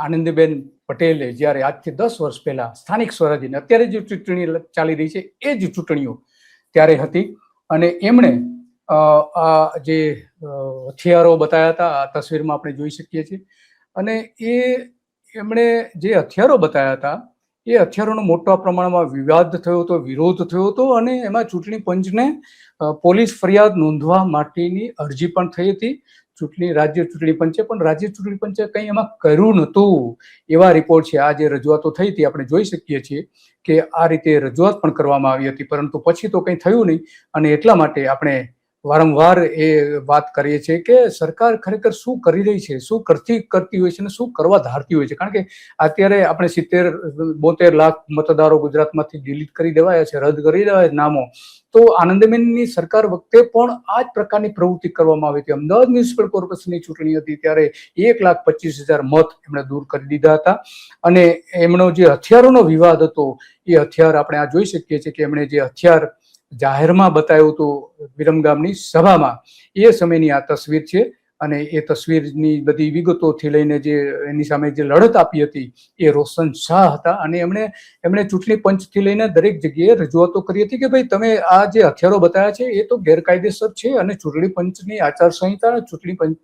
આનંદીબેન પટેલે જ્યારે આજથી 10 વર્ષ પહેલા સ્થાનિક સ્વરાજ્યની અત્યારે જે ચૂંટણી ચાલી રહી છે એ જ ચૂંટણીઓ ત્યારે હતી અને એમણે આ જે હથિયારો બતાવ્યા હતા, આ તસવીરમાં આપણે જોઈ શકીએ છીએ. અને એમણે જે હથિયારો બતાવ્યા હતા એ હથિયારોનો મોટા પ્રમાણમાં વિવાદ થયો હતો, વિરોધ થયો હતો અને એમાં ચૂંટણી પંચને પોલીસ ફરિયાદ નોંધવા માટેની અરજી પણ થઈ હતી રાજ્ય ચૂંટણી પંચે, પણ રાજ્ય ચૂંટણી પંચે કંઈ એમાં કર્યું નહોતું એવા રિપોર્ટ છે. આ જે રજૂઆતો થઈ હતી આપણે જોઈ શકીએ છીએ કે આ રીતે રજૂઆત પણ કરવામાં આવી હતી, પરંતુ પછી તો કંઈ થયું નહીં. અને એટલા માટે આપણે વારંવાર એ વાત કરીએ છીએ કે સરકાર ખરેખર શું કરી રહી છે, શું કરતી હોય છે અને શું કરવા ધારતી હોય છે. કારણ કે અત્યારે આપણે 70-72 લાખ મતદારો ગુજરાતમાંથી ડિલીટ કરી દેવાયા છે, રદ કરી દેવાયા નામો. તો આનંદીબેનની સરકાર વખતે પણ આ જ પ્રકારની પ્રવૃત્તિ કરવામાં આવી હતી. અમદાવાદ મ્યુનિસિપલ કોર્પોરેશનની ચૂંટણી હતી ત્યારે 1,25,000 મત એમણે દૂર કરી દીધા હતા. અને એમનો જે હથિયારોનો વિવાદ હતો એ હથિયાર આપણે આ જોઈ શકીએ છીએ કે એમણે જે હથિયાર જાહેરમાં બતાવ્યું હતું વિરમગામની સભામાં, એ સમયની આ તસવીર છે. અને એ તસવીરની બધી વિગતોથી લઈને જે એની સામે જે લડત આપી હતી એ રોશન શાહ હતા. અને એમણે ચૂંટણી પંચથી લઈને દરેક જગ્યાએ રજૂઆતો કરી હતી કે ભાઈ તમે આ જે હથિયારો બતાવ્યા છે એ તો ગેરકાયદેસર છે અને ચૂંટણી પંચની આચારસંહિતા, ચૂંટણી પંચ